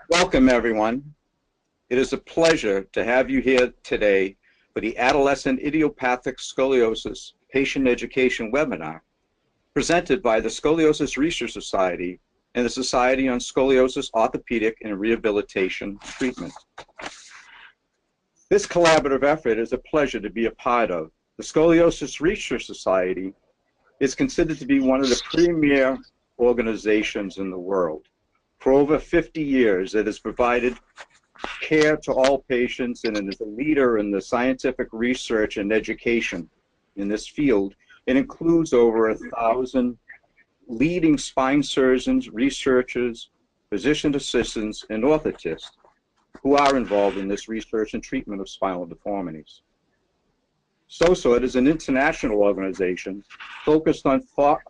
Welcome, everyone. It is a pleasure to have you here today for the Adolescent Idiopathic Scoliosis Patient Education webinar presented by the Scoliosis Research Society and the Society on Scoliosis, Orthopedic, and Rehabilitation Treatment. This collaborative effort is a pleasure to be a part of. The Scoliosis Research Society is considered to be one of the premier organizations in the world. For over 50 years, it has provided care to all patients and is a leader in the scientific research and education in this field. It includes over 1,000 leading spine surgeons, researchers, physician assistants, and orthotists who are involved in this research and treatment of spinal deformities. SOSORT is an international organization focused on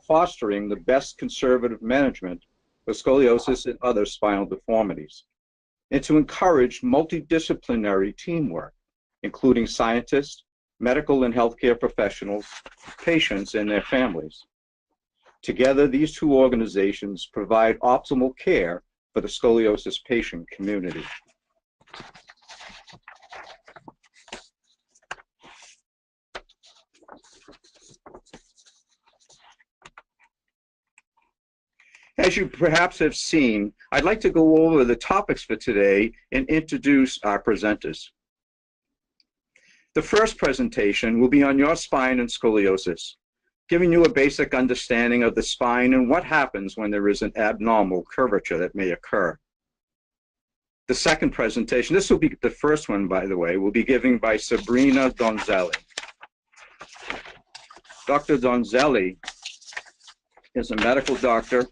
fostering the best conservative management for scoliosis and other spinal deformities, and to encourage multidisciplinary teamwork, including scientists, medical and healthcare professionals, patients, and their families. Together, these two organizations provide optimal care for the scoliosis patient community. As you perhaps have seen, I'd like to go over the topics for today and introduce our presenters. The first presentation will be on your spine and scoliosis, giving you a basic understanding of the spine and what happens when there is an abnormal curvature that may occur. The second presentation, this will be the first one, by the way, will be given by Sabrina Donzelli. Dr. Donzelli is a medical doctor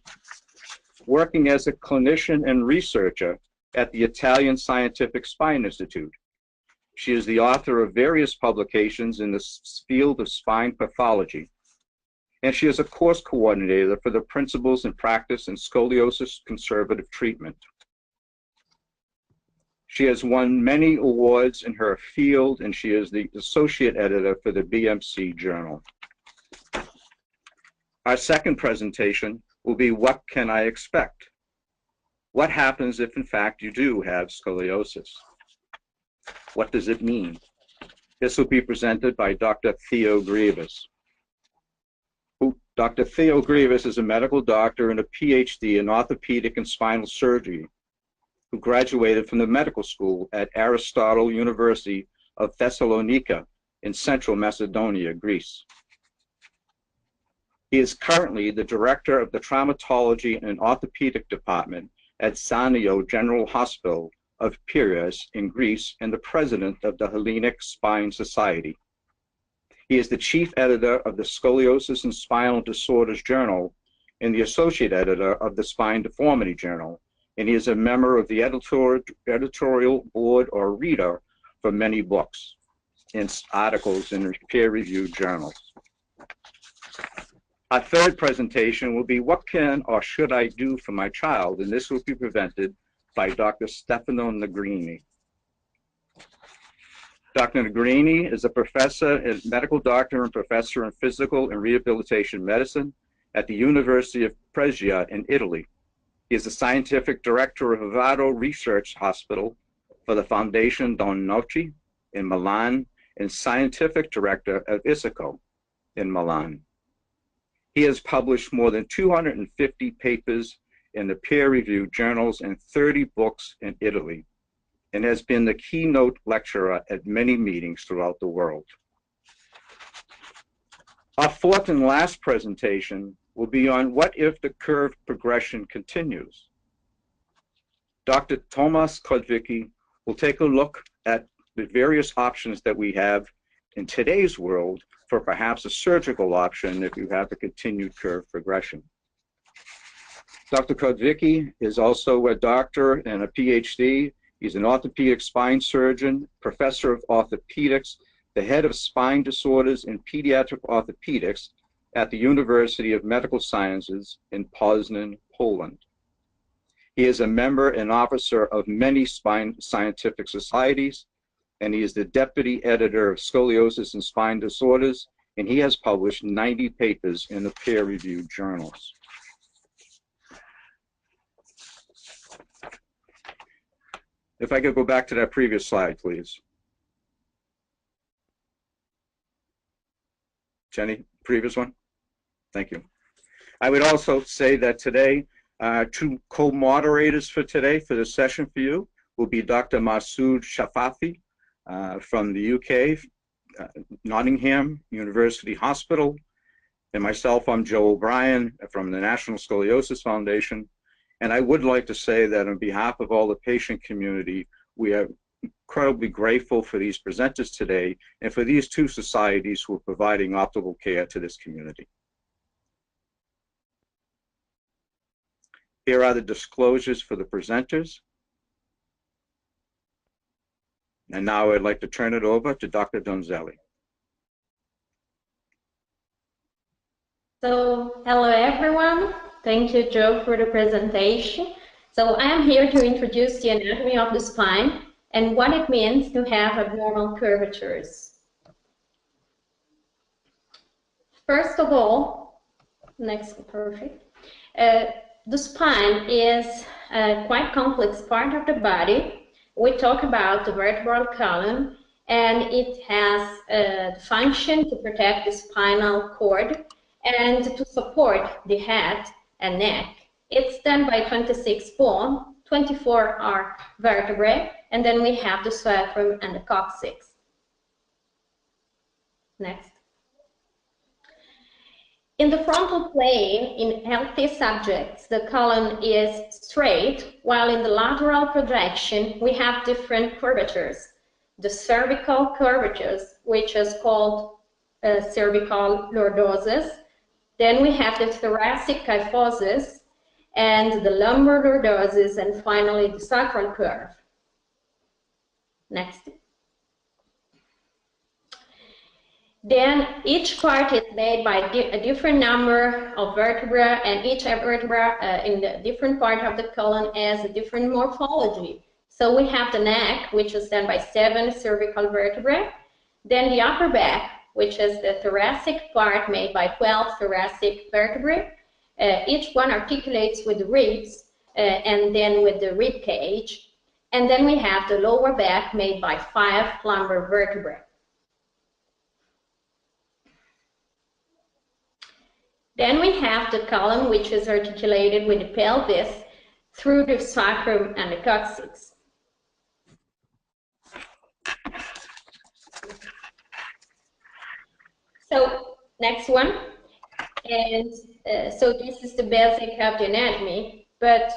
working as a clinician and researcher at the Italian Scientific Spine Institute. She is the author of various publications in the field of spine pathology, and she is a course coordinator for the Principles and Practice in Scoliosis Conservative Treatment. She has won many awards in her field, and she is the associate editor for the BMC Journal. Our second presentation will be What Can I Expect? What happens if, in fact, you do have scoliosis? What does it mean? This will be presented by Dr. Theodoros Grivas. Dr. Theodoros Grivas is a medical doctor and a PhD in orthopedic and spinal surgery who graduated from the medical school at Aristotle University of Thessalonica in Central Macedonia, Greece. He is currently the director of the Traumatology and Orthopedic Department at Sanio General Hospital of Piraeus in Greece and the president of the Hellenic Spine Society. He is the chief editor of the Scoliosis and Spinal Disorders Journal and the associate editor of the Spine Deformity Journal, and he is a member of the editorial board or reader for many books and articles in peer-reviewed journals. Our third presentation will be What Can or Should I Do for My Child? And this will be presented by Dr. Stefano Negrini. Dr. Negrini is a professor and medical doctor and professor in physical and rehabilitation medicine at the University of Perugia in Italy. He is the scientific director of Vado Research Hospital for the Foundation Don Noci in Milan and scientific director of ISICO in Milan. He has published more than 250 papers in the peer-reviewed journals and 30 books in Italy, and has been the keynote lecturer at many meetings throughout the world. Our fourth and last presentation will be on what if the curve progression continues. Dr. Tomasz Kotwicki will take a look at the various options that we have in today's world for perhaps a surgical option if you have a continued curve progression. Dr. Kotwicki is also a doctor and a PhD. He's an orthopedic spine surgeon, professor of orthopedics, the head of spine disorders and pediatric orthopedics at the University of Medical Sciences in Poznan, Poland. He is a member and officer of many spine scientific societies, and he is the deputy editor of Scoliosis and Spine Disorders, and he has published 90 papers in the peer-reviewed journals. If I could go back to that previous slide, please. Jenny, previous one. Thank you. I would also say that today, two co-moderators for today for this session for you will be Dr. Masood Shafafi from the UK, Nottingham University Hospital, and myself, I'm Joe O'Brien from the National Scoliosis Foundation. And I would like to say that on behalf of all the patient community, we are incredibly grateful for these presenters today and for these two societies who are providing optimal care to this community. Here are the disclosures for the presenters. And now I'd like to turn it over to Dr. Donzelli. So, hello everyone. Thank you, Joe, for the presentation. So I am here to introduce the anatomy of the spine and what it means to have abnormal curvatures. First of all, next, perfect. The spine is a quite complex part of the body. We talk about the vertebral column, and it has the function to protect the spinal cord and to support the head and neck. It's done by 26 bone, 24 are vertebrae, and then we have the sacrum and the coccyx. Next. In the frontal plane, in healthy subjects, the column is straight, while in the lateral projection, we have different curvatures. The cervical curvatures, which is called cervical lordosis. Then we have the thoracic kyphosis and the lumbar lordosis, and finally the sacral curve. Next. Then each part is made by a different number of vertebrae, and each vertebra in the different part of the column has a different morphology. So we have the neck, which is done by 7 cervical vertebrae. Then the upper back, which is the thoracic part, made by 12 thoracic vertebrae. Each one articulates with the ribs and then with the rib cage. And then we have the lower back, made by 5 lumbar vertebrae. Then we have the column, which is articulated with the pelvis through the sacrum and the coccyx. So, next one. And so this is the basic of the anatomy, but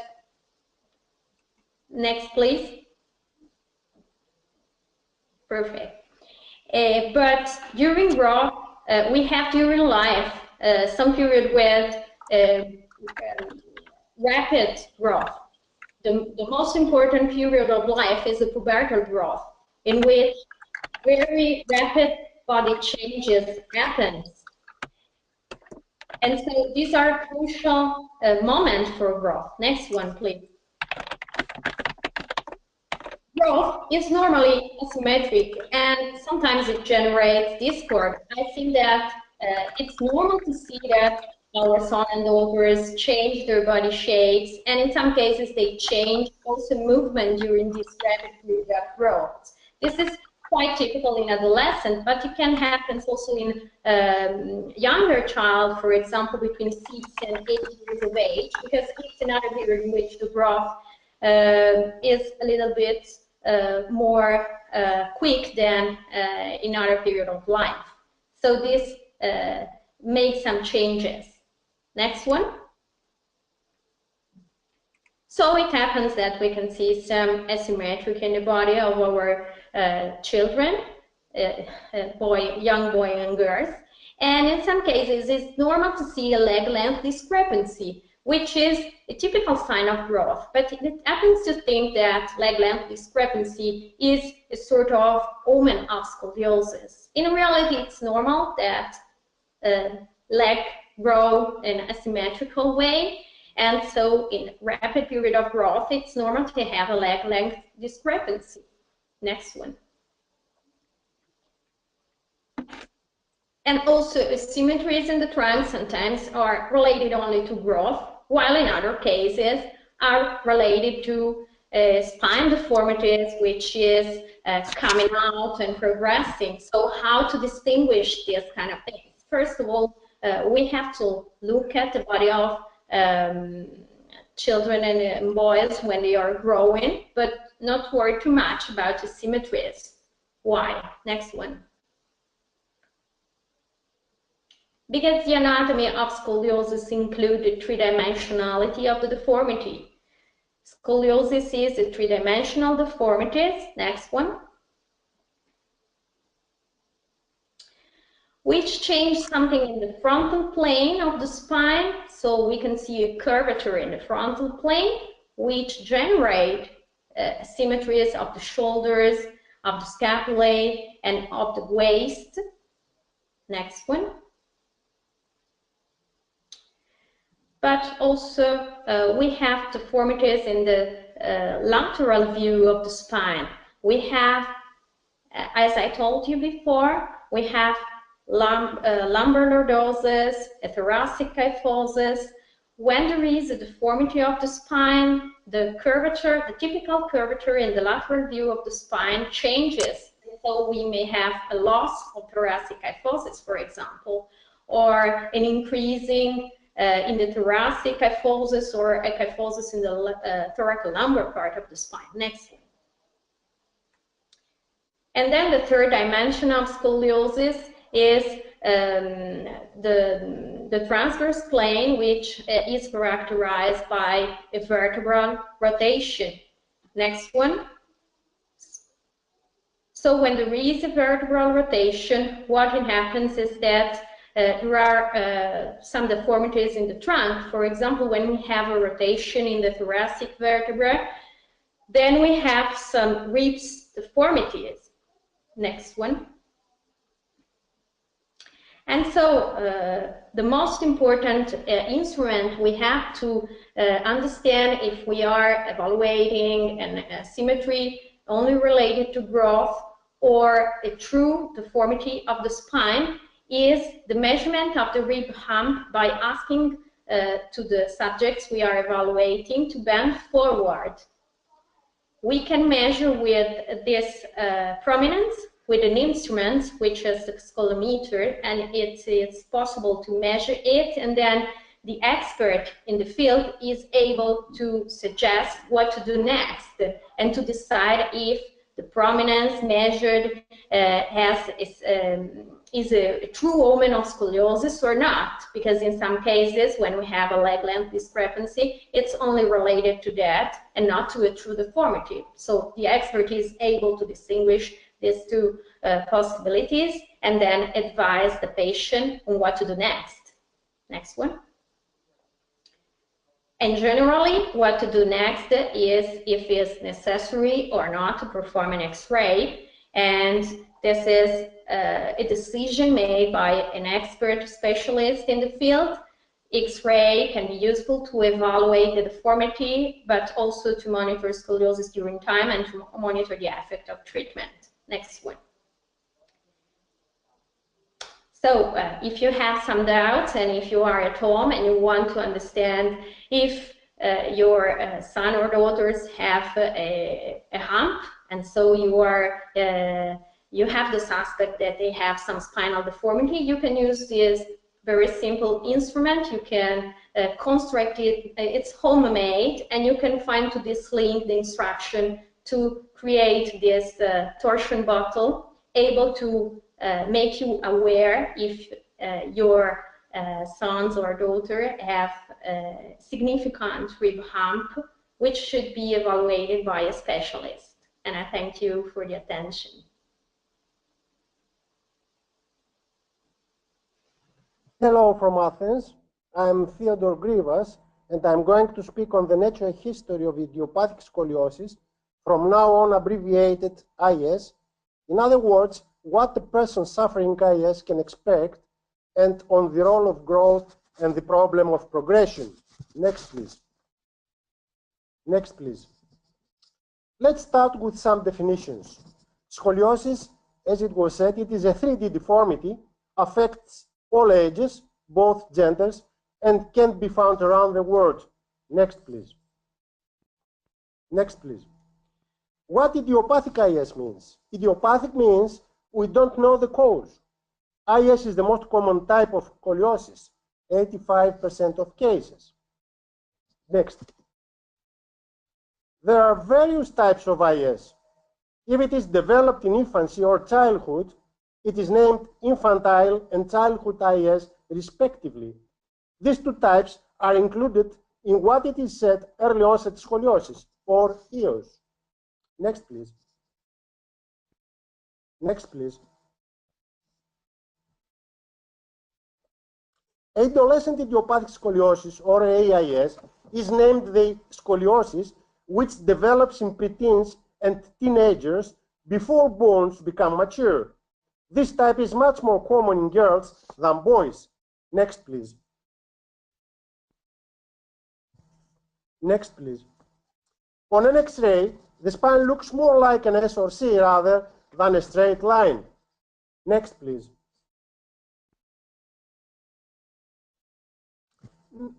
next, please. Perfect. But during growth, we have during life some period with rapid growth. The most important period of life is the pubertal growth, in which very rapid body changes happens. And so these are crucial moments for growth. Next one, please. Growth is normally asymmetric, and sometimes it generates discord. I think that it's normal to see that our sons and daughters change their body shapes, and in some cases they change also movement during this rapid period of growth. This is quite typical in adolescents, but it can happen also in younger child, for example, between 6 and 8 years of age, because it's another period in which the growth is a little bit more quick than in other period of life. So this makes some changes. Next one. So it happens that we can see some asymmetric in the body of our children, young boy and girls, and in some cases it's normal to see a leg length discrepancy, which is a typical sign of growth, but it happens to think that leg length discrepancy is a sort of omen of scoliosis. In reality, it's normal that leg grow in a symmetrical way, and so in rapid period of growth, it's normal to have a leg length discrepancy. Next one. And also asymmetries in the trunk sometimes are related only to growth, while in other cases are related to spine deformities, which is coming out and progressing. So how to distinguish these kind of things? First of all, we have to look at the body of children and boys when they are growing, but not worry too much about the symmetries. Why? Next one. Because the anatomy of scoliosis includes the three-dimensionality of the deformity. Scoliosis is a three-dimensional deformity. Next one. Which change something in the frontal plane of the spine. So we can see a curvature in the frontal plane, which generate symmetries of the shoulders, of the scapulae, and of the waist. Next one. But also we have deformities in the lateral view of the spine. We have, as I told you before, we have lumbar lordosis, a thoracic kyphosis. When there is a deformity of the spine, the curvature, the typical curvature in the lateral view of the spine changes. So we may have a loss of thoracic kyphosis, for example, or an increasing in the thoracic kyphosis or a kyphosis in the thoracolumbar part of the spine. Next one. And then the third dimension of scoliosis is the transverse plane, which is characterized by a vertebral rotation. Next one. So when there is a vertebral rotation, what happens is that there are some deformities in the trunk. For example, when we have a rotation in the thoracic vertebra, then we have some ribs deformities. Next one. And so the most important instrument we have to understand if we are evaluating a symmetry only related to growth or a true deformity of the spine is the measurement of the rib hump by asking to the subjects we are evaluating to bend forward. We can measure with this prominence with an instrument, which is the scolometer, and it's possible to measure it, and then the expert in the field is able to suggest what to do next and to decide if the prominence measured is a true omen of scoliosis or not, because in some cases when we have a leg length discrepancy, it's only related to that and not to a true deformity. So the expert is able to distinguish these two possibilities and then advise the patient on what to do next. Next one. And generally, what to do next is if it's necessary or not to perform an X-ray, and this is a decision made by an expert specialist in the field. X-ray can be useful to evaluate the deformity, but also to monitor scoliosis during time and to monitor the effect of treatment. Next one. So if you have some doubts and if you are at home and you want to understand if your son or daughters have a hump, and so you have the suspect that they have some spinal deformity, you can use this very simple instrument. You can construct it. It's homemade, and you can find to this link the instruction to create this torsion bottle, able to make you aware if your sons or daughter have a significant rib hump, which should be evaluated by a specialist. And I thank you for the attention. Hello from Athens. I'm Theodoros Grivas, and I'm going to speak on the natural history of idiopathic scoliosis, from now on abbreviated IS. In other words, what a person suffering IS can expect, and on the role of growth and the problem of progression. Next, please. Next, please. Let's start with some definitions. Scoliosis, as it was said, it is a 3D deformity, affects all ages, both genders, and can be found around the world. Next, please. Next, please. What idiopathic IS means? Idiopathic means we don't know the cause. IS is the most common type of scoliosis, 85% of cases. Next. There are various types of IS. If it is developed in infancy or childhood, it is named infantile and childhood IS respectively. These two types are included in what it is said early onset scoliosis, or EOS. Next, please. Next, please. Adolescent Idiopathic Scoliosis, or AIS, is named the scoliosis which develops in preteens and teenagers before bones become mature. This type is much more common in girls than boys. Next, please. Next, please. On an X-ray, the spine looks more like an S or C rather than a straight line. Next, please.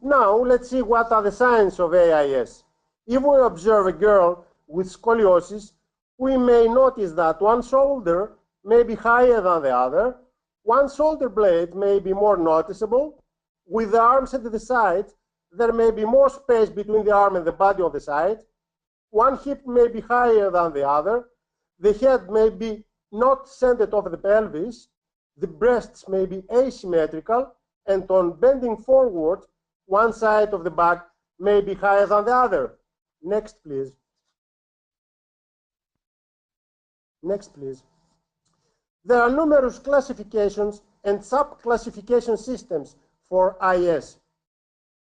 Now, let's see what are the signs of AIS. If we observe a girl with scoliosis, we may notice that one shoulder may be higher than the other, one shoulder blade may be more noticeable. With the arms at the side, there may be more space between the arm and the body of the side. One hip may be higher than the other. The head may be not centered over the pelvis. The breasts may be asymmetrical, and on bending forward, one side of the back may be higher than the other. Next, please. Next, please. There are numerous classifications and sub-classification systems for IS.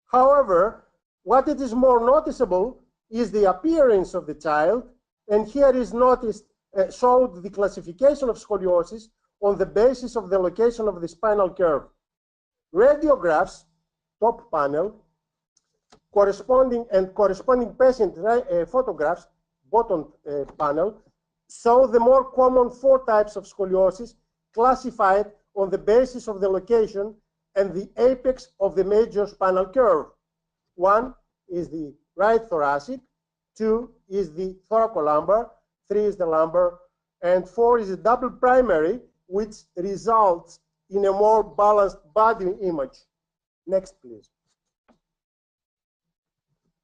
However, what it is more noticeable is the appearance of the child, and here is noticed showed the classification of scoliosis on the basis of the location of the spinal curve. Radiographs, top panel, corresponding patient photographs, bottom panel, show the more common 4 types of scoliosis classified on the basis of the location and the apex of the major spinal curve. 1 is the right thoracic, 2 is the thoracolumbar, 3 is the lumbar, and 4 is the double primary, which results in a more balanced body image. Next, please.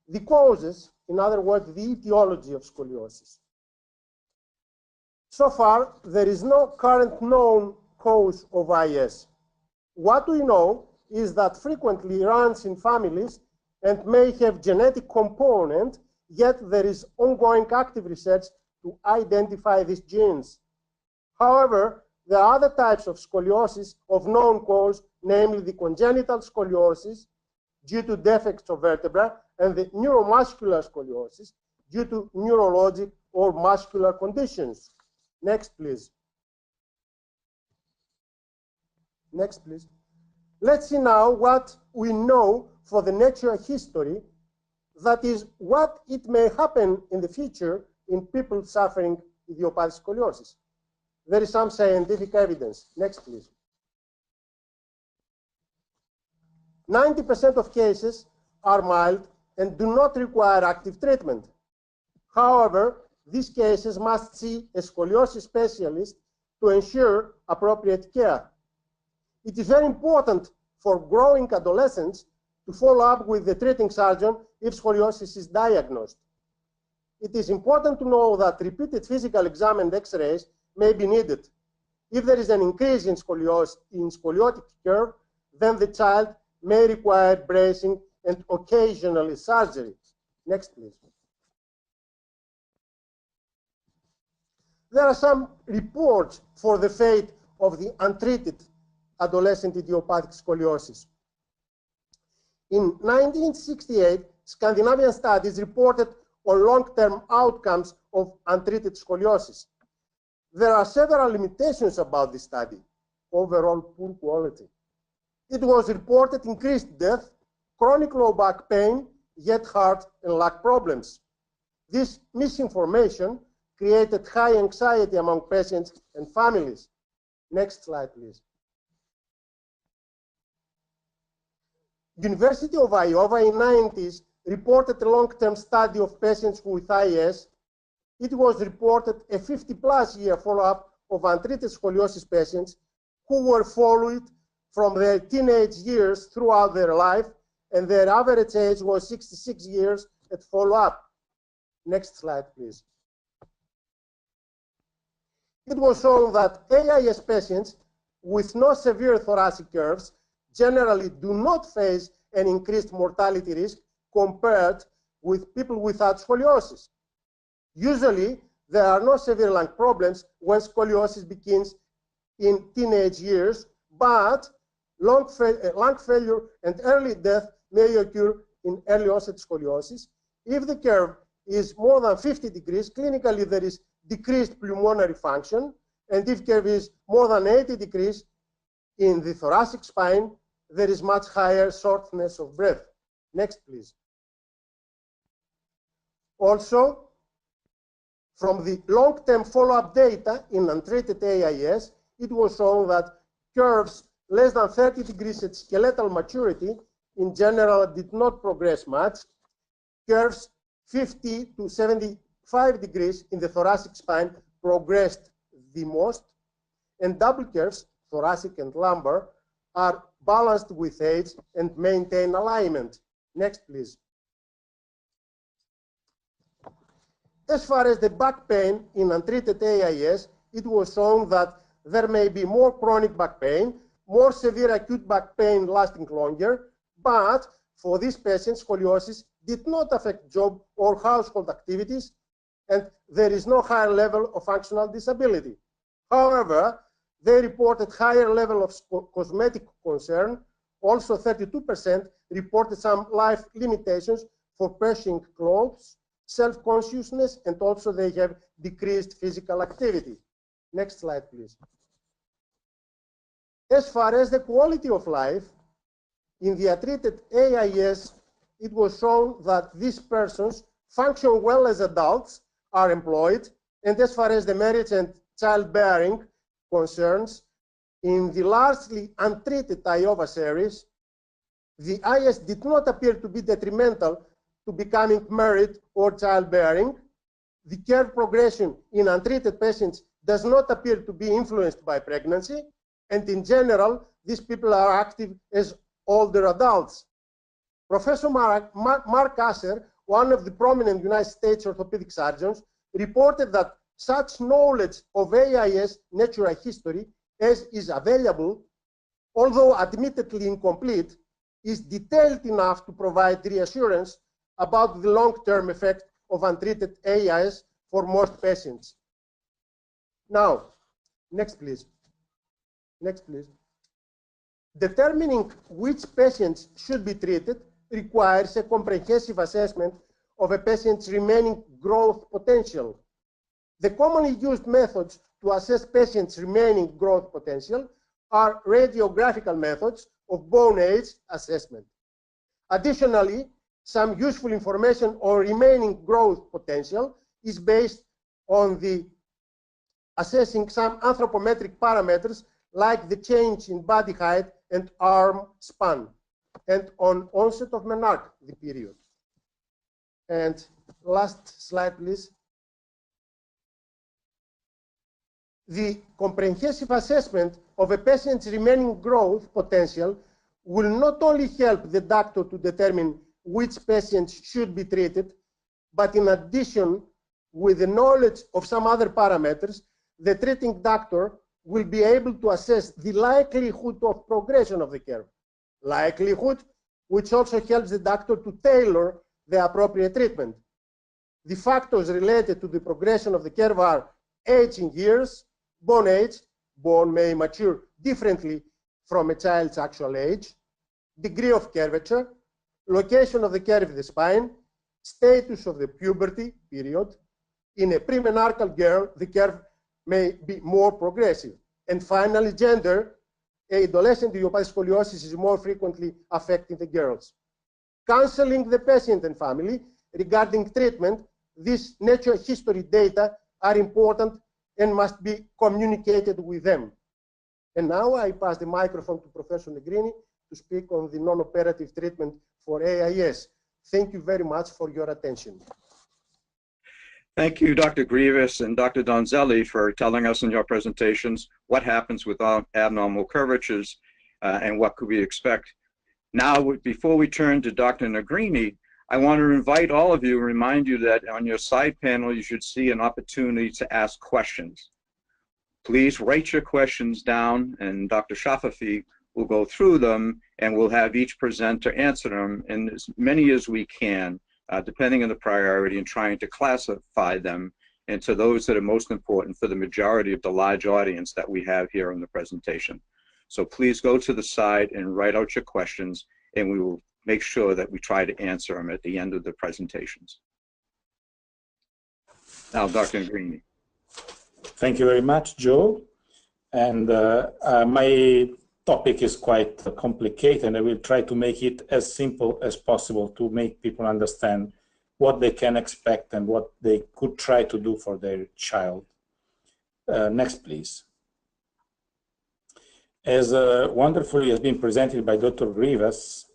The causes, in other words, the etiology of scoliosis. So far, there is no current known cause of IS. What we know is that frequently runs in families and may have genetic component, yet there is ongoing active research to identify these genes. However, there are other types of scoliosis of known cause, namely the congenital scoliosis due to defects of vertebra and the neuromuscular scoliosis due to neurologic or muscular conditions. Next, please. Next, please. Let's see now what we know for the natural history, that is, what it may happen in the future in people suffering idiopathic scoliosis. There is some scientific evidence. Next, please. 90% of cases are mild and do not require active treatment. However, these cases must see a scoliosis specialist to ensure appropriate care. It is very important for growing adolescents to follow up with the treating surgeon if scoliosis is diagnosed. It is important to know that repeated physical exam and X-rays may be needed. If there is an increase in scoliotic curve, then the child may require bracing and occasionally surgery. Next, please. There are some reports for the fate of the untreated adolescent idiopathic scoliosis. In 1968, Scandinavian studies reported on long-term outcomes of untreated scoliosis. There are several limitations about this study. Overall poor quality. It was reported increased death, chronic low back pain, yet heart and lung problems. This misinformation created high anxiety among patients and families. Next slide, please. University of Iowa in the 90s reported a long-term study of patients with IS. It was reported a 50-plus year follow-up of untreated scoliosis patients who were followed from their teenage years throughout their life, and their average age was 66 years at follow-up. Next slide, please. It was shown that AIS patients with no severe thoracic curves generally do not face an increased mortality risk compared with people without scoliosis. Usually, there are no severe lung problems when scoliosis begins in teenage years, but lung failure and early death may occur in early onset scoliosis. If the curve is more than 50 degrees, clinically there is decreased pulmonary function, and if curve is more than 80 degrees in the thoracic spine, there is much higher shortness of breath. Next, please. Also, from the long-term follow-up data in untreated AIS, it was shown that curves less than 30 degrees at skeletal maturity in general did not progress much. Curves 50 to 75 degrees in the thoracic spine progressed the most, and double curves, thoracic and lumbar, are balanced with age and maintain alignment. Next, please. As far as the back pain in untreated AIS, it was shown that there may be more chronic back pain, more severe acute back pain lasting longer, but for these patients, scoliosis did not affect job or household activities, and there is no higher level of functional disability. However, they reported higher level of cosmetic concern. Also, 32% reported some life limitations for purchasing clothes, self-consciousness, and also they have decreased physical activity. Next slide, please. As far as the quality of life, in the untreated AIS, it was shown that these persons function well as adults, are employed, and as far as the marriage and childbearing concerns, in the largely untreated IOVA series, the IS did not appear to be detrimental to becoming married or childbearing. The curve progression in untreated patients does not appear to be influenced by pregnancy, and in general, these people are active as older adults. Professor Mark Asser, one of the prominent United States orthopedic surgeons, reported that such knowledge of AIS natural history as is available, although admittedly incomplete, is detailed enough to provide reassurance about the long-term effect of untreated AIS for most patients. Now, next please. Next please. Determining which patients should be treated requires a comprehensive assessment of a patient's remaining growth potential. The commonly used methods to assess patients' remaining growth potential are radiographical methods of bone age assessment. Additionally, some useful information on remaining growth potential is based on the assessing some anthropometric parameters like the change in body height and arm span, and on onset of menarche, the period. And last slide, please. The comprehensive assessment of a patient's remaining growth potential will not only help the doctor to determine which patients should be treated, but in addition, with the knowledge of some other parameters, the treating doctor will be able to assess the likelihood of progression of the curve. Likelihood, which also helps the doctor to tailor the appropriate treatment. The factors related to the progression of the curve are age in years, bone age, bone may mature differently from a child's actual age, degree of curvature, location of the curve in the spine, status of the puberty period. In a premenarchal girl, the curve may be more progressive. And finally, gender. Adolescent idiopathic scoliosis is more frequently affecting the girls. Counseling the patient and family regarding treatment, these natural history data are important and must be communicated with them. And now I pass the microphone to Professor Negrini to speak on the non-operative treatment for AIS. Thank you very much for your attention. Thank you, Dr. Grivas and Dr. Donzelli, for telling us in your presentations what happens with abnormal curvatures and what could we expect. Now, before we turn to Dr. Negrini, I want to invite all of you and remind you that on your side panel, you should see an opportunity to ask questions. Please write your questions down, and Dr. Shafafi will go through them, and we'll have each presenter answer them, and as many as we can, depending on the priority, and trying to classify them into those that are most important for the majority of the large audience that we have here in the presentation. So please go to the side and write out your questions, and we will make sure that we try to answer them at the end of the presentations. Now, Dr. Negrini. Thank you very much, Joe. And my topic is quite complicated, and I will try to make it as simple as possible to make people understand what they can expect and what they could try to do for their child. Next, please. As wonderfully has been presented by Dr. Grivas,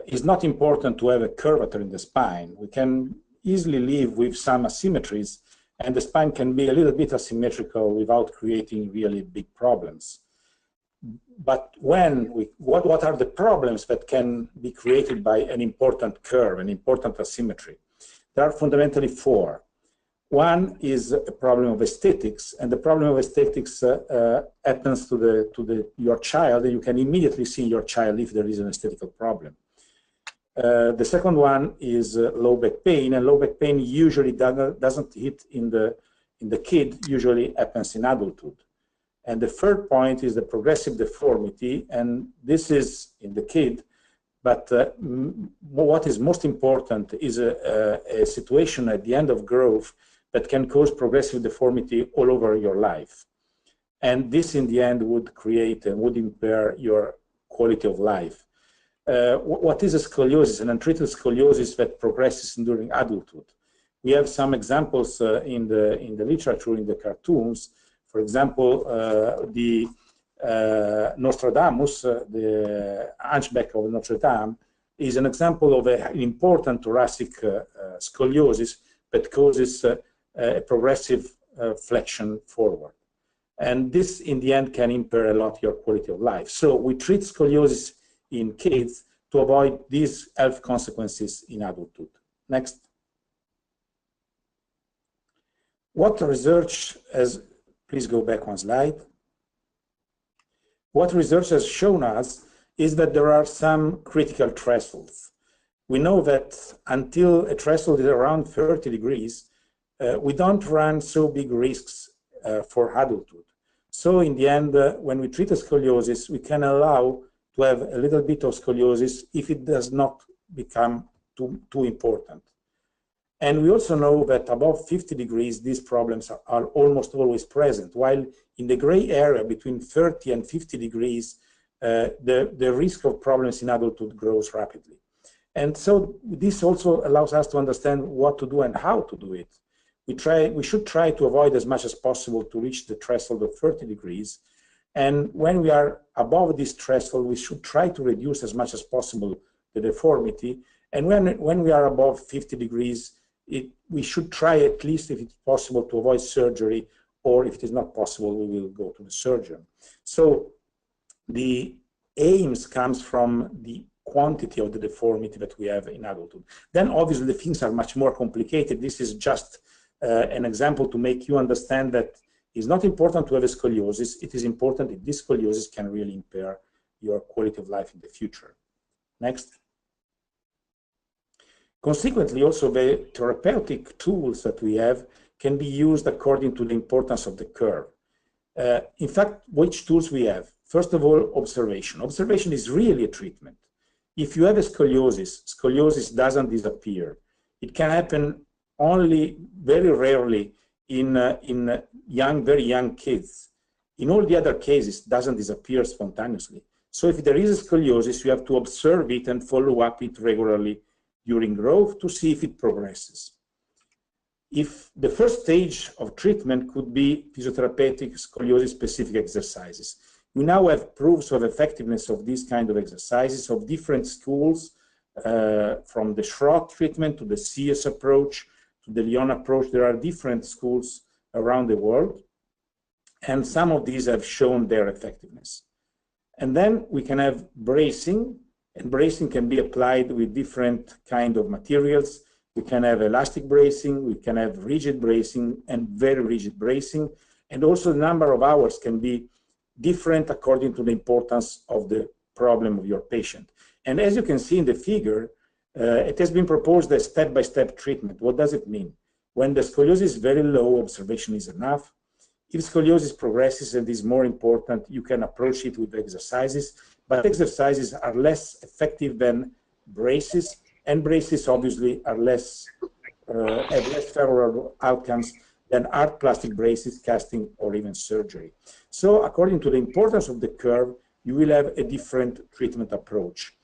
it's not important to have a curvature in the spine. We can easily live with some asymmetries, and the spine can be a little bit asymmetrical without creating really big problems. But what are the problems that can be created by an important curve, an important asymmetry? There are fundamentally four. One is a problem of aesthetics, and the problem of aesthetics happens to your child, and you can immediately see in your child if there is an aesthetical problem. The second one is low back pain, and low back pain usually doesn't hit in the kid, usually happens in adulthood. And the third point is the progressive deformity, and this is in the kid, but what is most important is a situation at the end of growth that can cause progressive deformity all over your life. And this in the end would create and would impair your quality of life. What is a scoliosis? An untreated scoliosis that progresses during adulthood. We have some examples in the literature, in the cartoons. For example, the Nostradamus, the Hunchback of Notre Dame, is an example of an important thoracic scoliosis that causes a progressive flexion forward. And this, in the end, can impair a lot your quality of life. So we treat scoliosis in kids to avoid these health consequences in adulthood. Next. What research has, please go back one slide. What research has shown us is that there are some critical thresholds. We know that until a threshold is around 30 degrees, we don't run so big risks for adulthood. So in the end, when we treat a scoliosis, we can allow to have a little bit of scoliosis if it does not become too important. And we also know that above 50 degrees, these problems are almost always present, while in the gray area between 30 and 50 degrees, the risk of problems in adulthood grows rapidly. And so this also allows us to understand what to do and how to do it. We should try to avoid as much as possible to reach the threshold of 30 degrees. And when we are above this threshold, we should try to reduce as much as possible the deformity. And when we are above 50 degrees, we should try, at least if it's possible, to avoid surgery, or if it is not possible, we will go to the surgeon. So the aims comes from the quantity of the deformity that we have in adulthood. Then obviously the things are much more complicated. This is just an example to make you understand that it's not important to have a scoliosis. It is important if this scoliosis can really impair your quality of life in the future. Next. Consequently, also the therapeutic tools that we have can be used according to the importance of the curve. In fact, which tools we have? First of all, observation. Observation is really a treatment. If you have a scoliosis, scoliosis doesn't disappear. It can happen only very rarely in very young kids. In all the other cases, it doesn't disappear spontaneously. So if there is a scoliosis, you have to observe it and follow up it regularly during growth to see if it progresses. If the first stage of treatment could be physiotherapeutic scoliosis-specific exercises. We now have proofs of effectiveness of these kind of exercises of different schools from the Schroth treatment to the CS approach to the Lyon approach. There are different schools around the world, and some of these have shown their effectiveness. And then we can have bracing, and bracing can be applied with different kind of materials. We can have elastic bracing, we can have rigid bracing and very rigid bracing, and also the number of hours can be different according to the importance of the problem of your patient. And as you can see in the figure, it has been proposed a step-by-step treatment. What does it mean? When the scoliosis is very low, observation is enough. If scoliosis progresses and is more important, you can approach it with exercises, but exercises are less effective than braces, and braces obviously are have less favorable outcomes than art plastic braces, casting, or even surgery. So according to the importance of the curve, you will have a different treatment approach.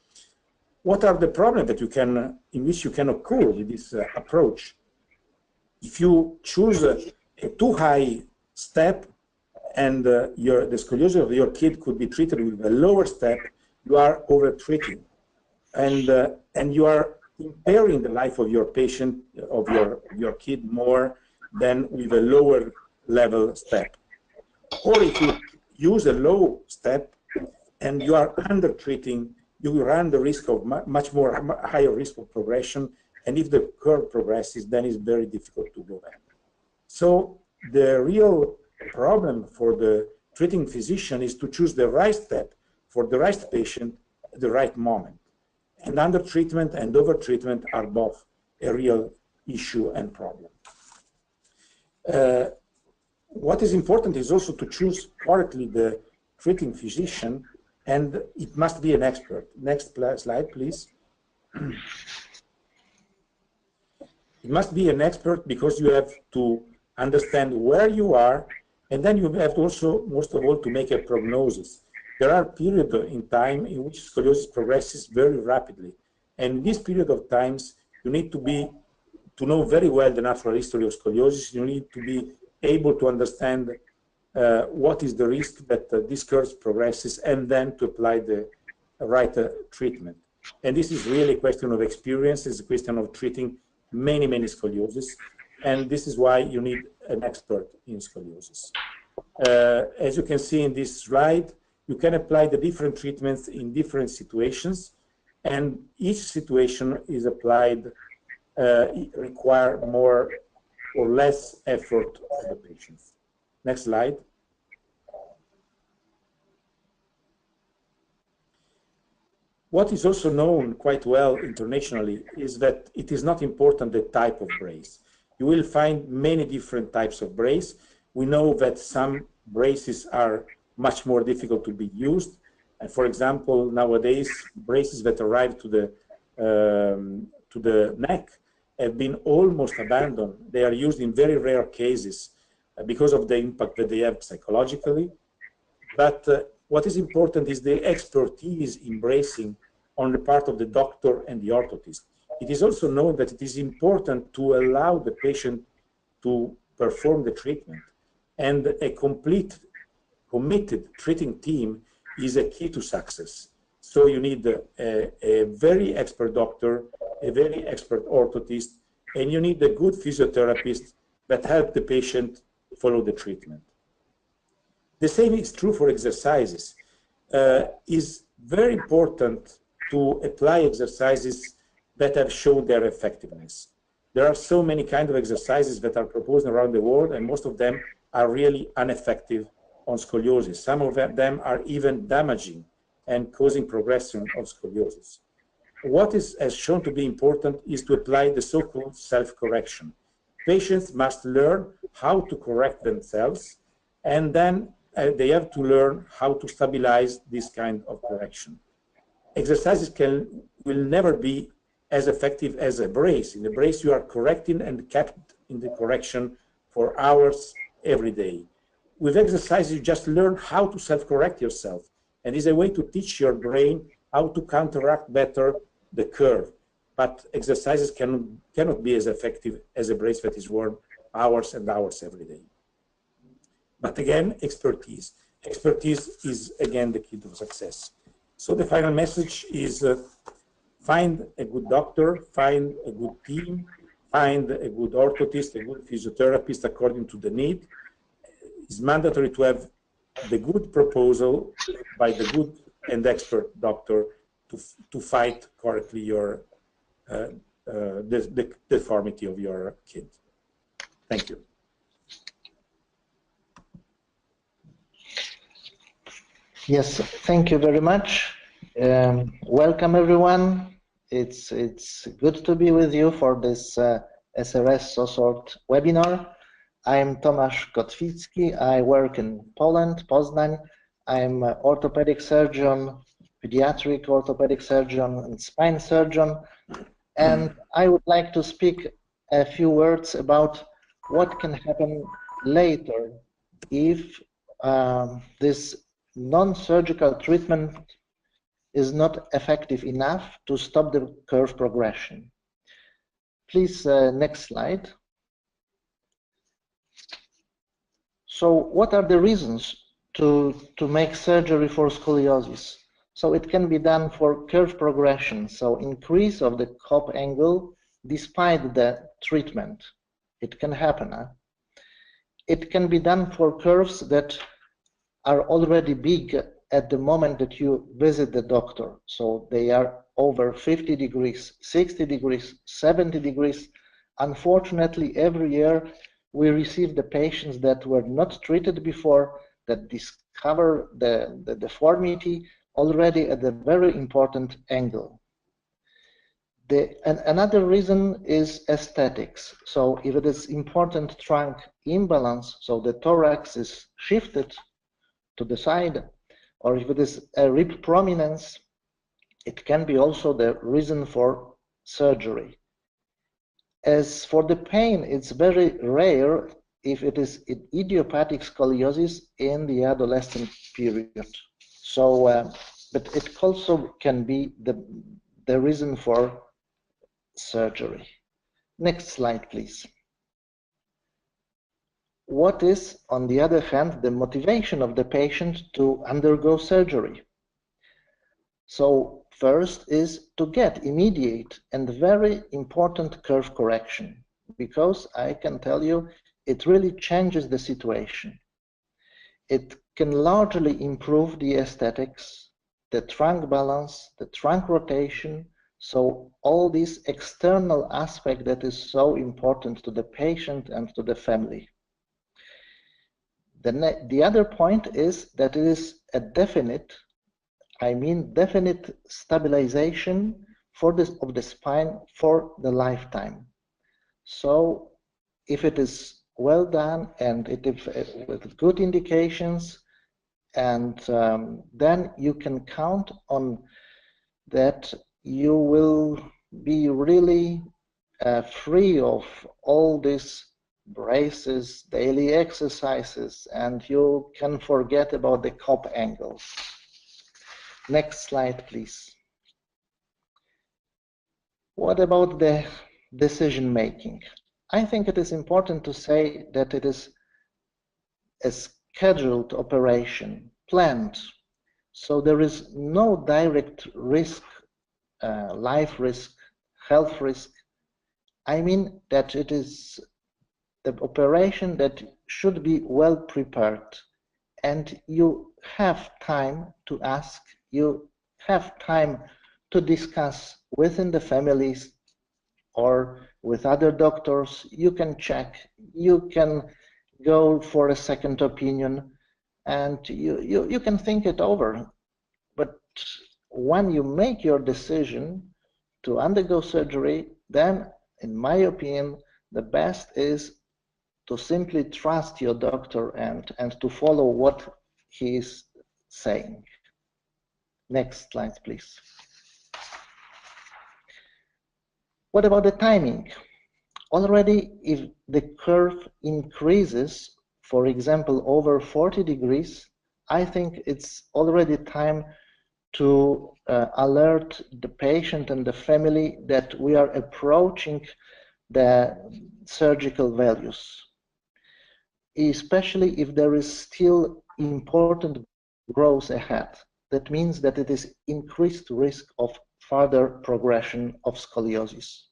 What are the problems that in which you can occur with this approach? If you choose a too high step and the scoliosis of your kid could be treated with a lower step, you are over-treating. And you are impairing the life of your patient, of your kid more than with a lower level step. Or if you use a low step and you are under-treating, you will run the risk of much more higher risk of progression. And if the curve progresses, then it's very difficult to go back. So the real problem for the treating physician is to choose the right step for the right patient at the right moment. And under treatment and over treatment are both a real issue and problem. What is important is also to choose correctly the treating physician, and it must be an expert. Next slide, please. It must be an expert because you have to understand where you are, and then you have to also, most of all, to make a prognosis. There are periods in time in which scoliosis progresses very rapidly, and in this period of times, you need to know very well the natural history of scoliosis. You need to be able to understand what is the risk that this curve progresses, and then to apply the right treatment. And this is really a question of experience. It's a question of treating many scoliosis, and this is why you need an expert in scoliosis. As you can see in this slide, you can apply the different treatments in different situations, and each situation is applied, require more or less effort of the patients. Next slide. What is also known quite well internationally is that it is not important the type of brace. You will find many different types of brace. We know that some braces are much more difficult to be used. And for example, nowadays, braces that arrive to the neck have been almost abandoned. They are used in very rare cases because of the impact that they have psychologically. But what is important is the expertise in bracing on the part of the doctor and the orthotist. It is also known that it is important to allow the patient to perform the treatment. And a complete, committed treating team is a key to success. So you need a very expert doctor, a very expert orthotist, and you need a good physiotherapist that help the patient follow the treatment. The same is true for exercises. It's very important to apply exercises that have shown their effectiveness. There are so many kinds of exercises that are proposed around the world, and most of them are really ineffective on scoliosis. Some of them are even damaging and causing progression of scoliosis. What has shown to be important is to apply the so-called self-correction. Patients must learn how to correct themselves, and then they have to learn how to stabilize this kind of correction. Exercises will never be as effective as a brace. In the brace, you are correcting and kept in the correction for hours every day. With exercise, you just learn how to self-correct yourself. And it's a way to teach your brain how to counteract better the curve. But exercises cannot be as effective as a brace that is worn hours and hours every day. But again, expertise. Expertise is, again, the key to success. So the final message is find a good doctor, find a good team, find a good orthotist, a good physiotherapist according to the need. It's mandatory to have the good proposal by the good and expert doctor to fight correctly your the deformity of your kid. Thank you. Yes, thank you very much. Welcome everyone. It's good to be with you for this SRS SOSORT webinar. I'm Tomasz Kotwicki. I work in Poland, Poznań. I'm an orthopedic surgeon, pediatric orthopedic surgeon, and spine surgeon. And I would like to speak a few words about what can happen later if this non-surgical treatment is not effective enough to stop the curve progression. Please, next slide. So what are the reasons to make surgery for scoliosis? So it can be done for curve progression, so increase of the cop angle despite the treatment. It can happen. It can be done for curves that are already big at the moment that you visit the doctor. So they are over 50 degrees, 60 degrees, 70 degrees. Unfortunately, every year we receive the patients that were not treated before, that discover the deformity already at a very important angle. Another reason is aesthetics. So if it is important trunk imbalance, so the thorax is shifted to the side, or if it is a rib prominence, it can be also the reason for surgery. As for the pain, it's very rare if it is idiopathic scoliosis in the adolescent period. So, but it also can be the reason for surgery. Next slide, please. What is, on the other hand, the motivation of the patient to undergo surgery? So first is to get immediate and very important curve correction, because I can tell you it really changes the situation. It can largely improve the aesthetics, the trunk balance, the trunk rotation, so all this external aspect that is so important to the patient and to the family. The other point is that it is a definite stabilization of the spine for the lifetime. So if it is well done and with good indications, and then you can count on that you will be really free of all these braces, daily exercises, and you can forget about the cop angles. Next slide, please. What about the decision making? I think it is important to say that it is a scheduled operation, planned. So there is no direct risk, life risk, health risk. I mean that it is the operation that should be well prepared, and you have time to ask, you have time to discuss within the families or with other doctors. You can check, you can go for a second opinion, and you can think it over. But when you make your decision to undergo surgery, then in my opinion the best is to simply trust your doctor and to follow what he is saying. Next slide, please. What about the timing? Already, if the curve increases, for example, over 40 degrees, I think it's already time to alert the patient and the family that we are approaching the surgical values, especially if there is still important growth ahead. That means that it is increased risk of further progression of scoliosis.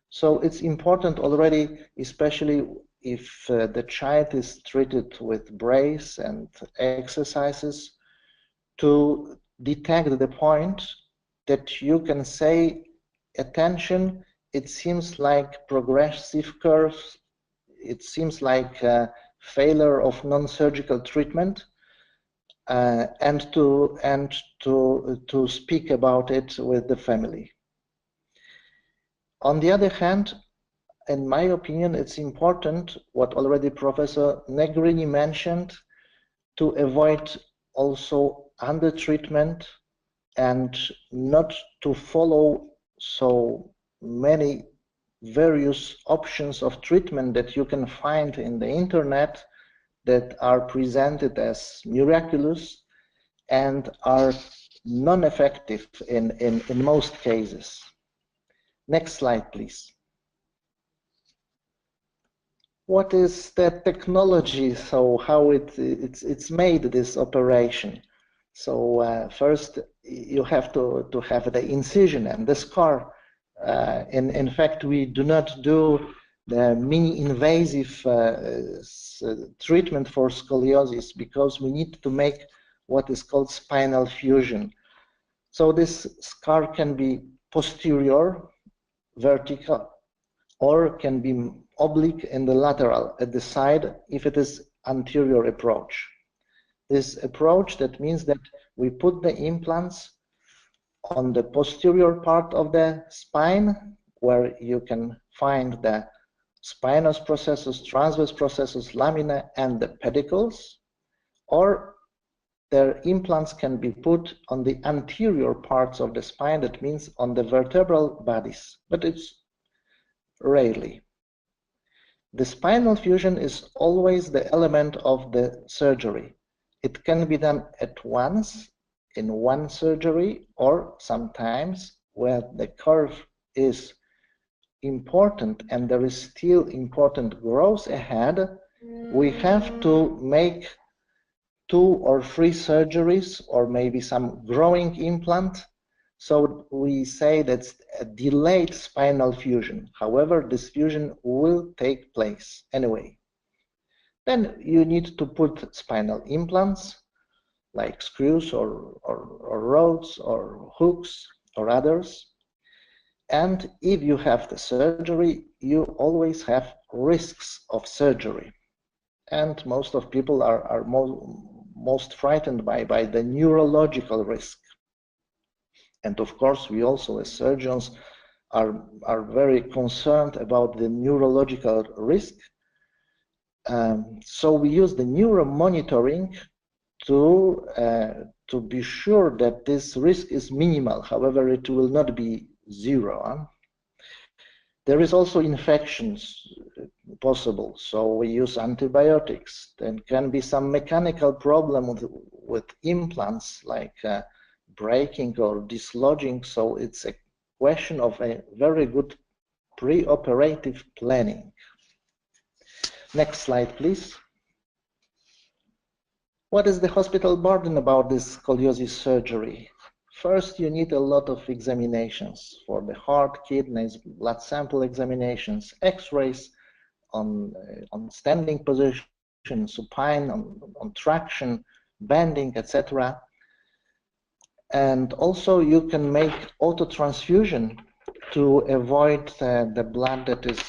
So it's important already, especially if the child is treated with brace and exercises, to detect the point that you can say, attention, it seems like progressive curves, it seems like a failure of non-surgical treatment, and to speak about it with the family. On the other hand, in my opinion, it's important, what already Professor Negrini mentioned, to avoid also under-treatment and not to follow so many various options of treatment that you can find in the internet that are presented as miraculous and are non-effective in most cases. Next slide, please. What is the technology? So how it's made this operation? So first you have to have the incision and the scar. In fact, we do not do the mini-invasive treatment for scoliosis because we need to make what is called spinal fusion. So this scar can be posterior, vertical, or can be oblique and the lateral at the side if it is anterior approach. This approach, that means that we put the implants on the posterior part of the spine, where you can find the spinous processes, transverse processes, lamina, and the pedicles, or their implants can be put on the anterior parts of the spine, that means on the vertebral bodies, but it's rarely. The spinal fusion is always the element of the surgery. It can be done at once in one surgery, or sometimes where the curve is important and there is still important growth ahead, we have to make 2 or 3 surgeries or maybe some growing implant. So we say that's a delayed spinal fusion. However, this fusion will take place anyway. Then you need to put spinal implants like screws or rods or hooks or others. And if you have the surgery, you always have risks of surgery. And most of people are most frightened by the neurological risk. And of course, we also as surgeons are very concerned about the neurological risk. So we use the neuromonitoring to be sure that this risk is minimal. However, it will not be 0. There is also infections possible, so we use antibiotics. There can be some mechanical problem with implants like breaking or dislodging, so it's a question of a very good pre-operative planning. Next slide, please. What is the hospital burden about this scoliosis surgery? First, you need a lot of examinations for the heart, kidneys, blood sample examinations, x-rays on standing position, supine, on traction, bending, etc. And also you can make autotransfusion to avoid the blood that is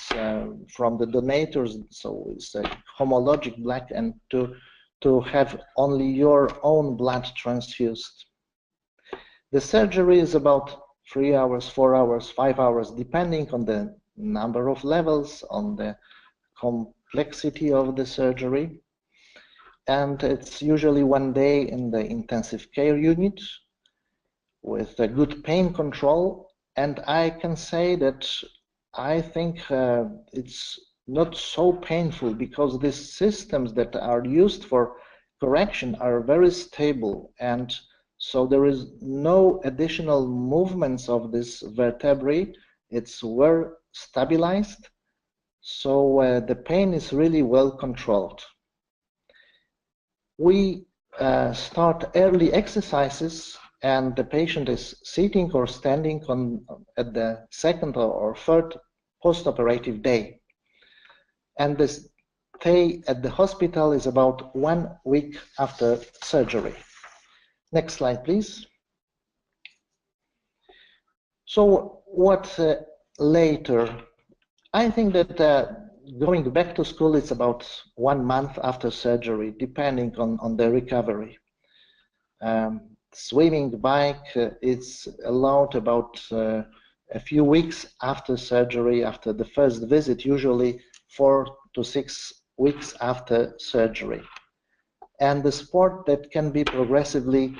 from the donators, so it's a homologic blood, and to have only your own blood transfused. The surgery is about 3 hours, 4 hours, 5 hours, depending on the number of levels, on the complexity of the surgery. And it's usually 1 day in the intensive care unit with a good pain control. And I can say that I think it's not so painful because these systems that are used for correction are very stable, and so there is no additional movements of this vertebrae. It's well stabilized, so the pain is really well controlled. We start early exercises and the patient is sitting or standing at the second or third post-operative day. And the stay at the hospital is about 1 week after surgery. Next slide, please. So what later? I think that going back to school is about 1 month after surgery, depending on the recovery. Swimming, bike, it's allowed about a few weeks after surgery, after the first visit, usually 4 to 6 weeks after surgery. And the sport that can be progressively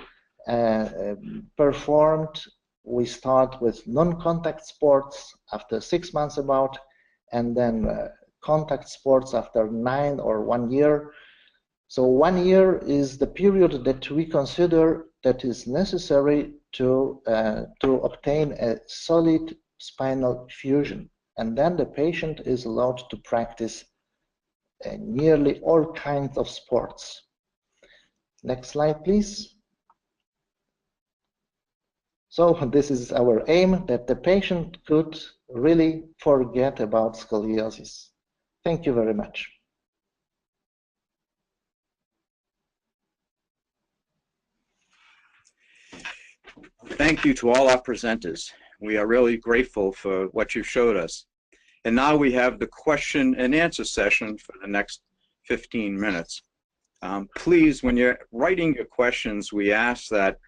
performed, we start with non-contact sports after 6 months about, and then contact sports after 9 or 1 year. So 1 year is the period that we consider that is necessary to obtain a solid spinal fusion. And then the patient is allowed to practice nearly all kinds of sports. Next slide, please. So this is our aim, that the patient could really forget about scoliosis. Thank you very much. Thank you to all our presenters. We are really grateful for what you showed us. And now we have the question and answer session for the next 15 minutes. Please, when you're writing your questions, we ask that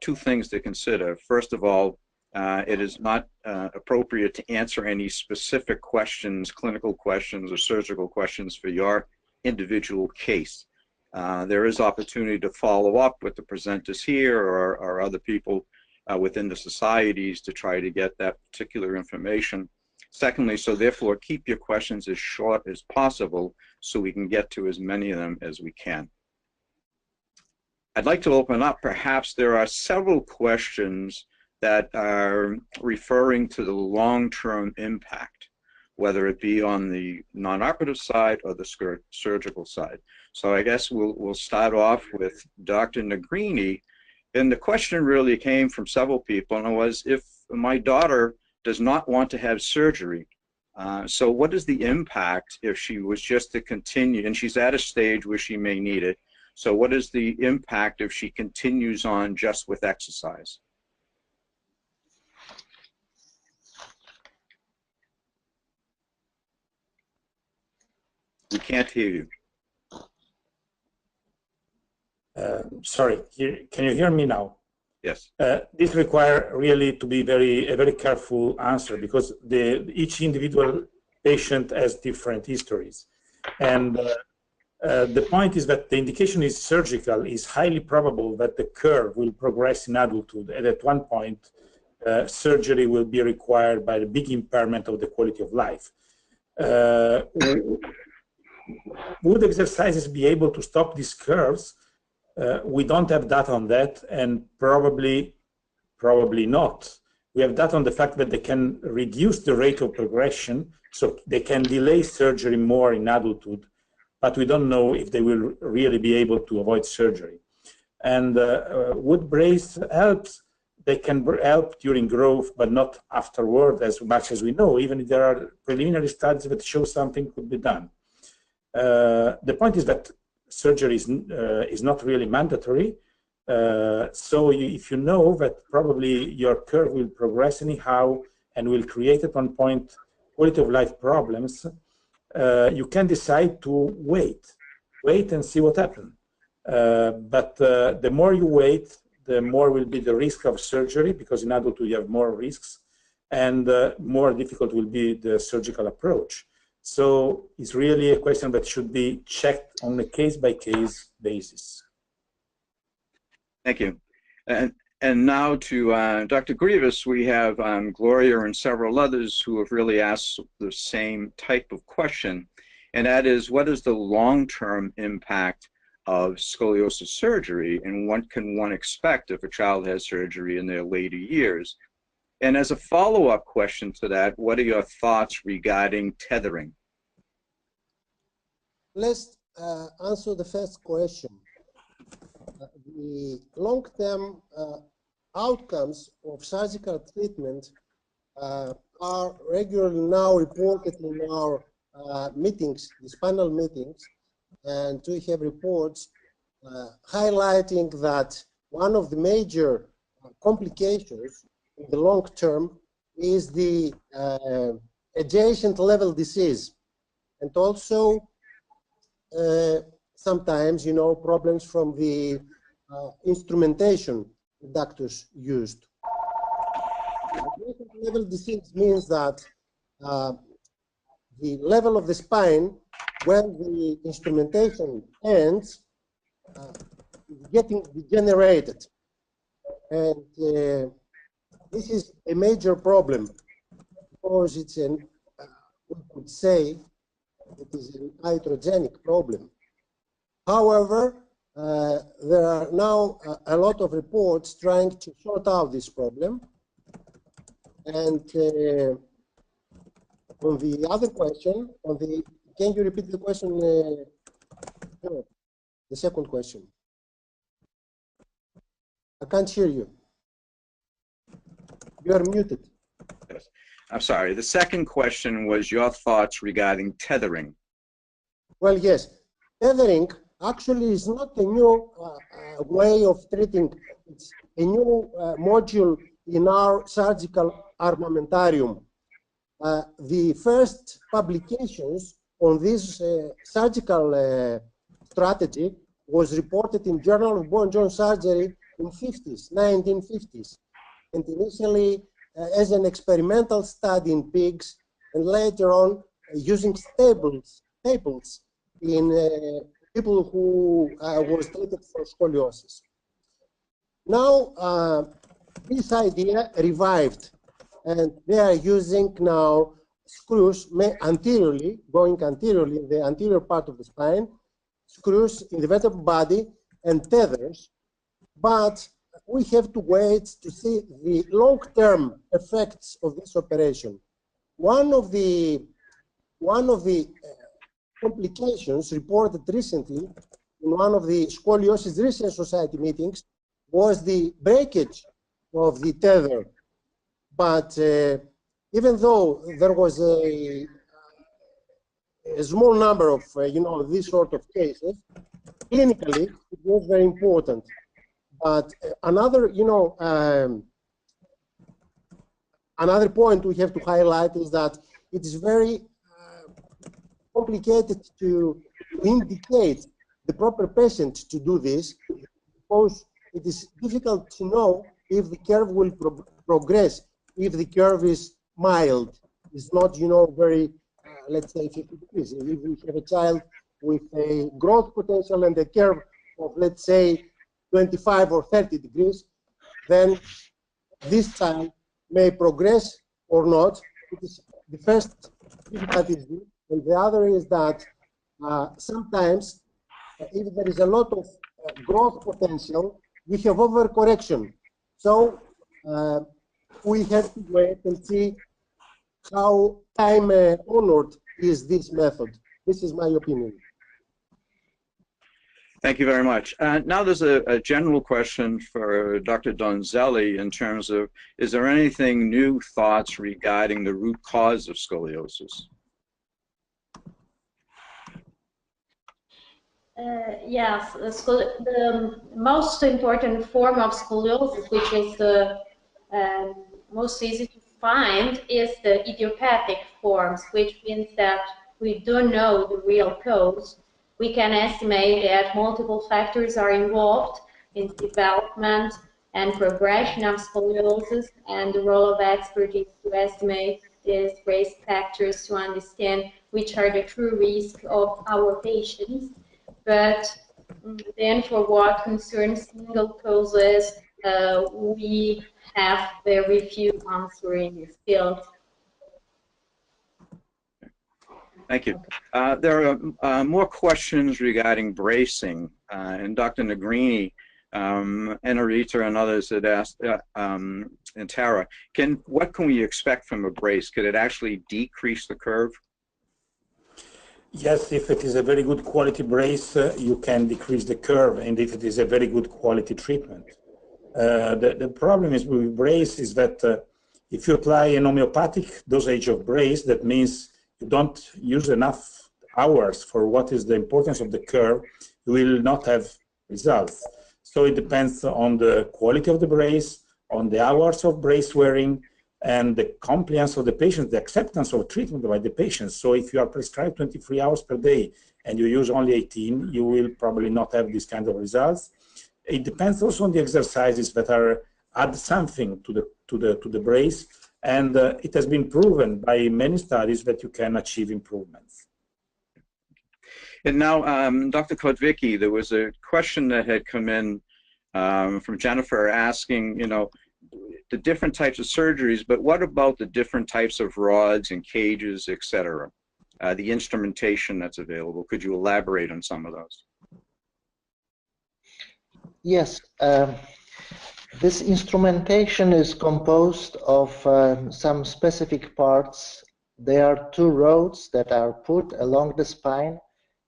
two things to consider. First of all, it is not appropriate to answer any specific questions, clinical questions or surgical questions for your individual case. There is opportunity to follow up with the presenters here or other people within the societies to try to get that particular information. Secondly, so therefore keep your questions as short as possible so we can get to as many of them as we can. I'd like to open up, perhaps there are several questions that are referring to the long-term impact, whether it be on the non-operative side or the surgical side. So I guess we'll start off with Dr. Negrini. And the question really came from several people, and it was, if my daughter does not want to have surgery, so what is the impact if she was just to continue, and she's at a stage where she may need it, so what is the impact if she continues on just with exercise? We can't hear you. Sorry, can you hear me now? Yes. This requires really to be a very careful answer, because each individual patient has different histories. And the point is that the indication is surgical. It's highly probable that the curve will progress in adulthood, and at one point surgery will be required by the big impairment of the quality of life. Would exercises be able to stop these curves? We don't have data on that, and probably not. We have data on the fact that they can reduce the rate of progression, so they can delay surgery more in adulthood, but we don't know if they will really be able to avoid surgery. And would brace helps? They can help during growth, but not afterward, as much as we know, even if there are preliminary studies that show something could be done. The point is that surgery is not really mandatory. So if you know that probably your curve will progress anyhow and will create at one point quality of life problems, you can decide to wait and see what happens. But the more you wait, the more will be the risk of surgery, because in adulthood you have more risks, and more difficult will be the surgical approach. So it's really a question that should be checked on a case-by-case basis. Thank you. And now to Dr. Grivas, we have Gloria and several others who have really asked the same type of question, and that is, what is the long-term impact of scoliosis surgery, and what can one expect if a child has surgery in their later years? And as a follow-up question to that, what are your thoughts regarding tethering? Let's answer the first question. the long-term outcomes of surgical treatment are regularly now reported in our meetings, the spinal meetings, and we have reports highlighting that one of the major complications in the long term is the adjacent level disease, and also sometimes, you know, problems from the instrumentation the doctors used. Adjacent level disease means that the level of the spine where the instrumentation ends getting degenerated, and this is a major problem because it's an we could say it is an iatrogenic problem. However, there are now a lot of reports trying to sort out this problem. And on the other question, can you repeat the question? No, the second question. I can't hear you. You are muted. Yes. I'm sorry. The second question was your thoughts regarding tethering. Well, yes. Tethering actually is not a new way of treating. It's a new module in our surgical armamentarium. The first publications on this surgical strategy was reported in Journal of Bone Joint Surgery in 1950s, and initially as an experimental study in pigs, and later on using staples in people who was treated for scoliosis. Now this idea revived, and they are using now screws anteriorly, going anteriorly in the anterior part of the spine, screws in the vertebral body, and tethers. But we have to wait to see the long-term effects of this operation. One of the complications reported recently in one of the Scoliosis Research Society meetings was the breakage of the tether. But even though there was a small number of these sort of cases, clinically it was very important. But another another point we have to highlight is that it is very complicated to indicate the proper patient to do this, because it is difficult to know if the curve will progress, if the curve is mild. It's not, very, let's say, 50 degrees. If we have a child with a growth potential and a curve of, let's say, 25 or 30 degrees, then this child may progress or not. It is the first difficulty, and the other is that sometimes if there is a lot of growth potential, we have overcorrection. So we have to wait and see how time-honored is this method. This is my opinion. Thank you very much. Now there's a general question for Dr. Donzelli in terms of, is there anything new thoughts regarding the root cause of scoliosis? Yes, the most important form of scoliosis, which is the most easy to find, is the idiopathic forms, which means that we don't know the real cause. We can estimate that multiple factors are involved in development and progression of scoliosis, and the role of experts is to estimate these risk factors to understand which are the true risks of our patients. But then for what concerns single causes, we have very few answers in this field. Thank you. There are more questions regarding bracing, and Dr. Negrini, Enarita, and others had asked, and Tara, what can we expect from a brace? Could it actually decrease the curve? Yes, if it is a very good quality brace, you can decrease the curve, and if it is a very good quality treatment. The problem is with brace is that if you apply an homeopathic dosage of brace, that means you don't use enough hours for what is the importance of the curve, you will not have results. So it depends on the quality of the brace, on the hours of brace wearing, and the compliance of the patient, the acceptance of treatment by the patient. So if you are prescribed 23 hours per day and you use only 18, you will probably not have this kind of results. It depends also on the exercises that are add something to the brace, and it has been proven by many studies that you can achieve improvements. And now, Dr. Kotwicki, there was a question that had come in from Jennifer asking, the different types of surgeries, but what about the different types of rods and cages, etc.? The instrumentation that's available. Could you elaborate on some of those? Yes. This instrumentation is composed of some specific parts. There are two rods that are put along the spine,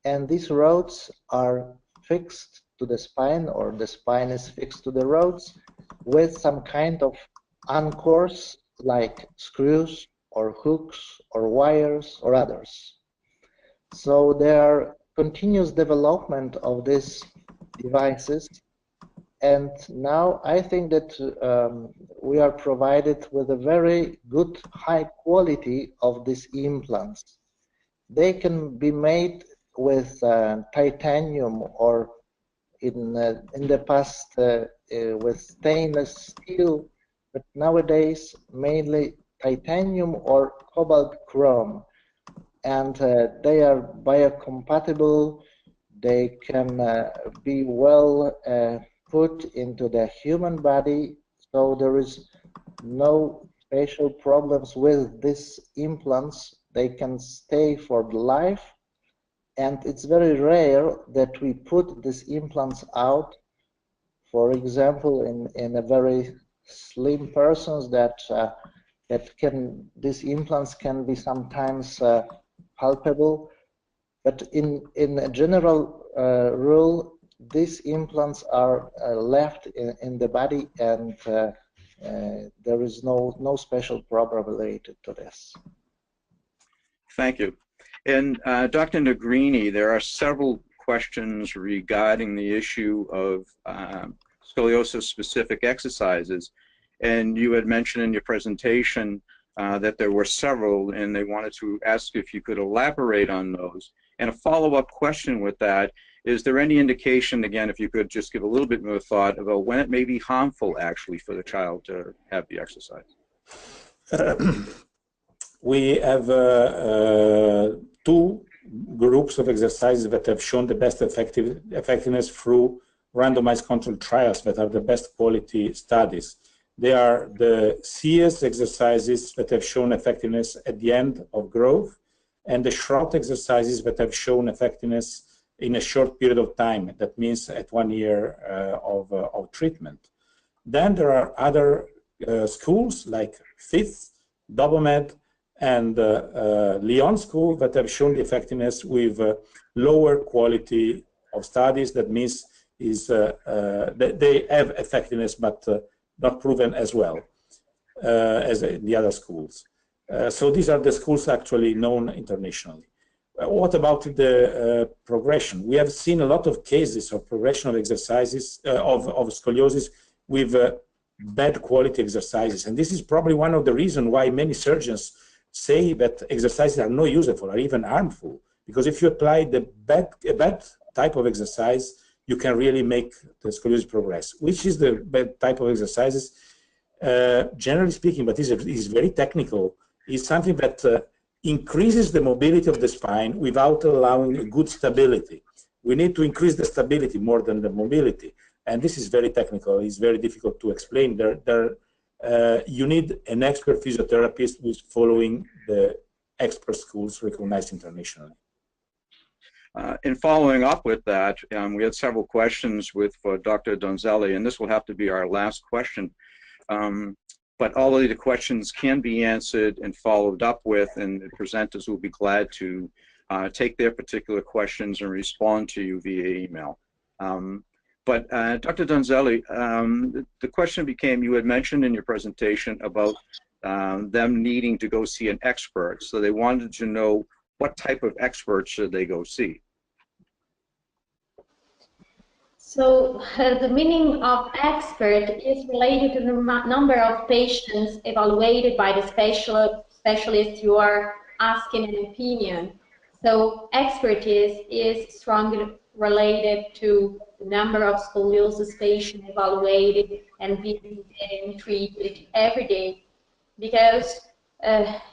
and these rods are fixed to the spine, or the spine is fixed to the rods, with some kind of anchors like screws or hooks or wires or others. So there are continuous development of these devices, and now I think that we are provided with a very good high quality of these implants. They can be made with titanium, or in the past with stainless steel, but nowadays mainly titanium or cobalt chrome, and they are biocompatible. They can be well put into the human body, so there is no special problems with these implants. They can stay for life, and it's very rare that we put these implants out. For example, in a very slim persons that these implants can be sometimes palpable, but in a general rule, these implants are left in the body, and there is no special problem related to this. Thank you. And Dr. Negrini, there are several questions regarding the issue of scoliosis-specific exercises, and you had mentioned in your presentation that there were several, and they wanted to ask if you could elaborate on those. And a follow-up question with that, is there any indication, again, if you could just give a little bit more thought about when it may be harmful actually for the child to have the exercise? We have two groups of exercises that have shown the best effectiveness through randomized controlled trials that are the best quality studies. They are the CS exercises that have shown effectiveness at the end of growth, and the short exercises that have shown effectiveness in a short period of time. That means at 1 year of treatment. Then there are other schools like FITH, Dobomed, and Lyon School that have shown the effectiveness with lower quality of studies. That means that they have effectiveness, but not proven as well as the other schools. So these are the schools actually known internationally. What about the progression? We have seen a lot of cases of progression of exercises, of scoliosis with bad quality exercises. And this is probably one of the reasons why many surgeons say that exercises are not useful or even harmful. Because if you apply a bad type of exercise, you can really make the scoliosis progress. Which is the bad type of exercises? Generally speaking, but this is very technical, is something that increases the mobility of the spine without allowing a good stability. We need to increase the stability more than the mobility. And this is very technical. It's very difficult to explain. You need an expert physiotherapist who's following the expert schools recognized internationally. In following up with that, we had several questions for Dr. Donzelli, and this will have to be our last question. But all of the questions can be answered and followed up with, and the presenters will be glad to take their particular questions and respond to you via email. But Dr. Donzelli, the question became, you had mentioned in your presentation about them needing to go see an expert. So they wanted to know what type of expert should they go see? So the meaning of expert is related to the number of patients evaluated by the specialist you are asking an opinion. So expertise is strongly related to the number of scoliosis patients evaluated and being treated every day. Because,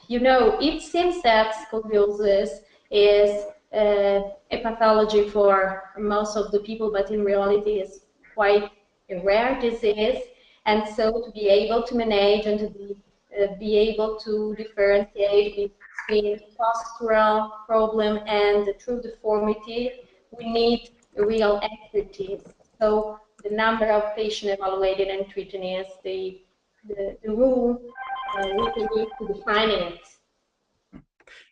you know, it seems that scoliosis is a pathology for most of the people, but in reality it's quite a rare disease. And so to be able to manage and to be able to differentiate between postural problem and the true deformity, we need real expertise. So the number of patients evaluated and treated is the rule we need to define it.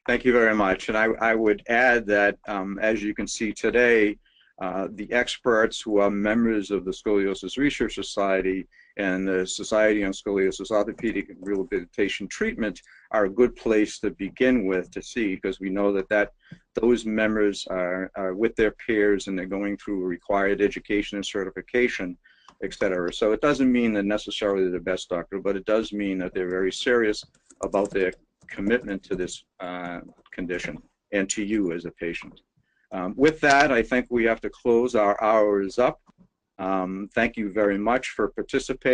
Thank you very much. And I would add that, as you can see today, the experts who are members of the Scoliosis Research Society and the Society on Scoliosis, Orthopedic, and Rehabilitation Treatment are a good place to begin with to see, because we know that those members are with their peers and they're going through required education and certification, etc. So it doesn't mean they're necessarily the best doctor, but it does mean that they're very serious about their commitment to this condition and to you as a patient. With that, I think we have to close. Our hour is up. Thank you very much for participating.